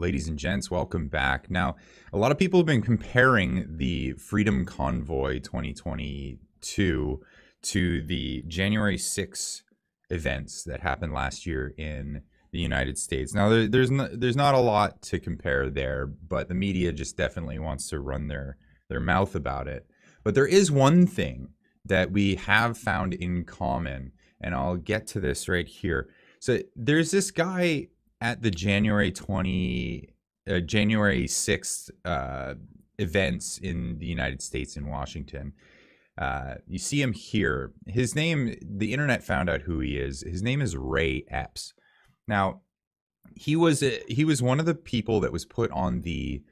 ladies and gents, welcome back. Now, a lot of people have been comparing the Freedom Convoy 2022 to the January 6th events that happened last year in the United States. Now, there's not a lot to compare there, but the media just definitely wants to run their mouth about it. But there is one thing that we have found in common, and I'll get to this right here. So there's this guy at the January 6th events in the United States in Washington. You see him here. His name, the internet found out who he is. His name is Ray Epps. Now, he was one of the people that was put on the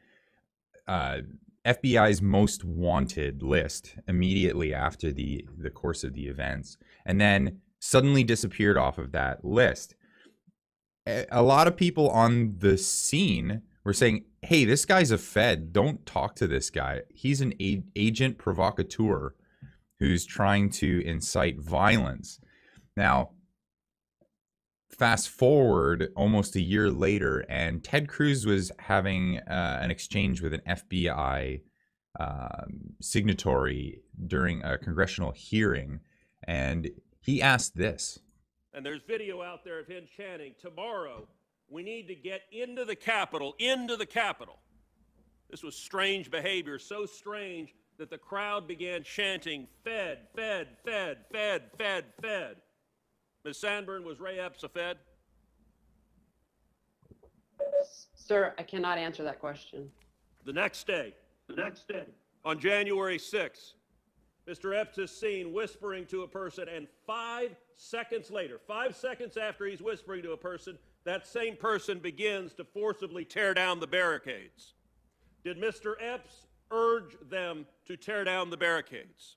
FBI's most wanted list immediately after the course of the events, and then suddenly disappeared off of that list. A lot of people on the scene were saying, hey, this guy's a Fed. Don't talk to this guy. He's an agent provocateur who's trying to incite violence. Now, fast forward almost a year later, and Ted Cruz was having an exchange with an FBI signatory during a congressional hearing, and he asked this. And there's video out there of him chanting, tomorrow we need to get into the Capitol, into the Capitol. This was strange behavior, so strange that the crowd began chanting, Fed, Fed, Fed, Fed, Fed, Fed. Ms. Sandburn, was Ray Epps a Fed? Sir, I cannot answer that question. The next day, on January 6th, Mr. Epps is seen whispering to a person, and 5 seconds later, 5 seconds after he's whispering to a person, that same person begins to forcibly tear down the barricades. Did Mr. Epps urge them to tear down the barricades?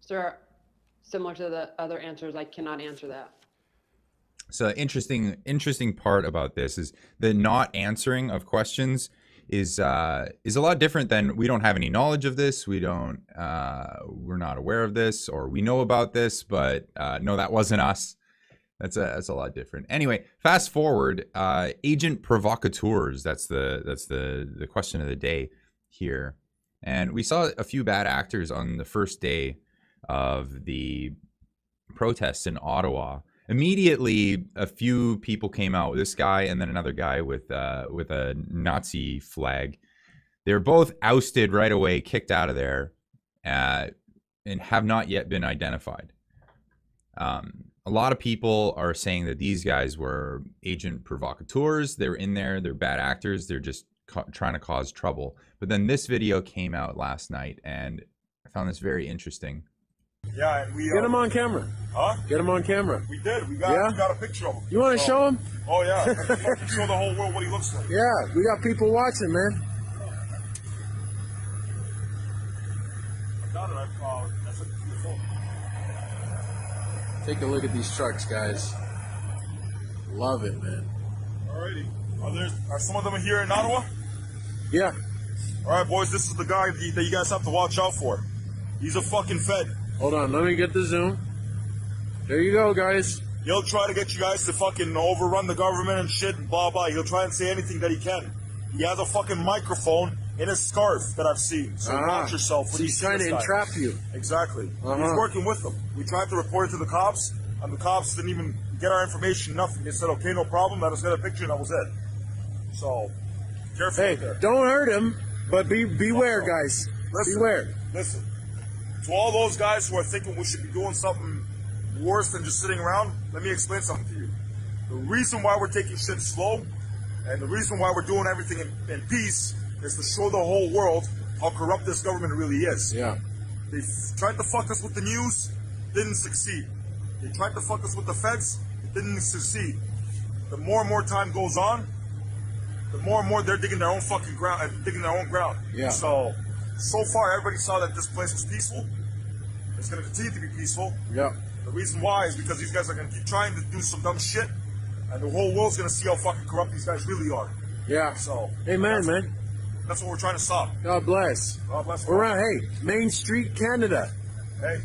Sir, similar to the other answers, I cannot answer that. So interesting part about this is the not answering of questions is a lot different than we don't have any knowledge of this, we're not aware of this, or we know about this, but no, that wasn't us. That's a lot different. Anyway, fast forward, agent provocateurs. That's the question of the day here, and we saw a few bad actors on the first day of the protests in Ottawa. Immediately, a few people came out. This guy and then another guy with a Nazi flag. They're both ousted right away, kicked out of there, and have not yet been identified. A lot of people are saying that these guys were agent provocateurs. They're in there. They're bad actors. They're just trying to cause trouble. But then this video came out last night, and I found this very interesting. Yeah, and we get him on camera. Huh? Get him on camera. We did. We got a picture of him. You want to show him? Oh yeah. Show the whole world what he looks like. Yeah, we got people watching, man. I got it. That's the phone. Take a look at these trucks, guys. Love it, man. Alrighty. Are some of them here in Ottawa? Yeah. All right, boys. This is the guy that you guys have to watch out for. He's a fucking Fed. Hold on, let me get the zoom. There you go, guys. He'll try to get you guys to fucking overrun the government and shit and blah, blah. He'll try and say anything that he can. He has a fucking microphone in his scarf that I've seen. So watch yourself. So he's trying to entrap you. Exactly. He's working with them. We tried to report it to the cops, and the cops didn't even get our information, nothing. They said, okay, no problem. Let us get a picture, and that was it. So, careful out there. Don't hurt him, but beware, guys. Beware. Listen. To all those guys who are thinking we should be doing something worse than just sitting around, let me explain something to you. The reason why we're taking shit slow, and the reason why we're doing everything in peace, is to show the whole world how corrupt this government really is. Yeah. They tried to fuck us with the news, didn't succeed. They tried to fuck us with the feds, it didn't succeed. The more and more time goes on, the more and more they're digging their own fucking ground, digging their own ground. Yeah. So far, everybody saw that this place was peaceful. It's going to continue to be peaceful. Yeah. The reason why is because these guys are going to keep trying to do some dumb shit, and the whole world's going to see how fucking corrupt these guys really are. Yeah. So, amen, man. That's what we're trying to stop. God bless. God bless. We're on, hey, Main Street, Canada. Hey.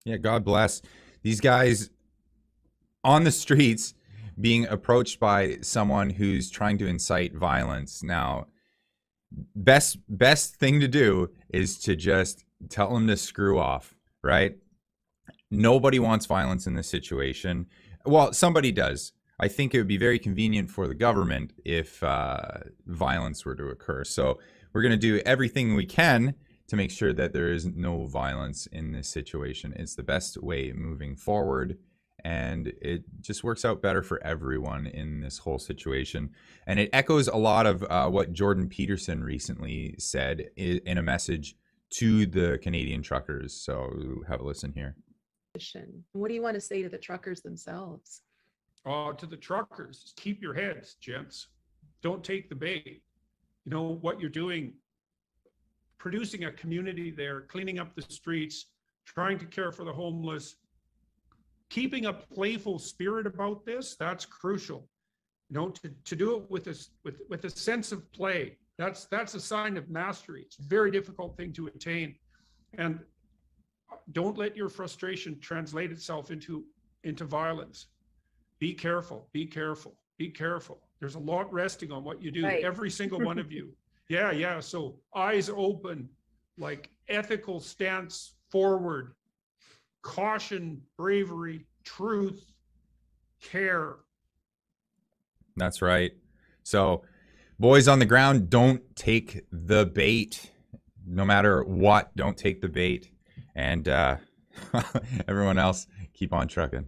Yeah, God bless. These guys on the streets being approached by someone who's trying to incite violence. Now, best thing to do is to just tell them to screw off, right? Nobody wants violence in this situation. Well, somebody does. I think it would be very convenient for the government if violence were to occur. So we're going to do everything we can to make sure that there is no violence in this situation. It's the best way moving forward, and it just works out better for everyone in this whole situation. And it echoes a lot of what Jordan Peterson recently said in a message to the Canadian truckers. So have a listen here. What do you want to say to the truckers themselves? To the truckers, keep your heads, gents. Don't take the bait. You know what you're doing, producing a community there, cleaning up the streets, trying to care for the homeless, keeping a playful spirit about this, that's crucial. You know, to do it with a sense of play, that's a sign of mastery. It's a very difficult thing to attain. And don't let your frustration translate itself into violence. Be careful, be careful, be careful. There's a lot resting on what you do, right. Every single one of you. Yeah. So eyes open, like ethical stance forward, caution, bravery, truth, care. That's right. So boys on the ground, don't take the bait. No matter what, don't take the bait. And everyone else, keep on trucking.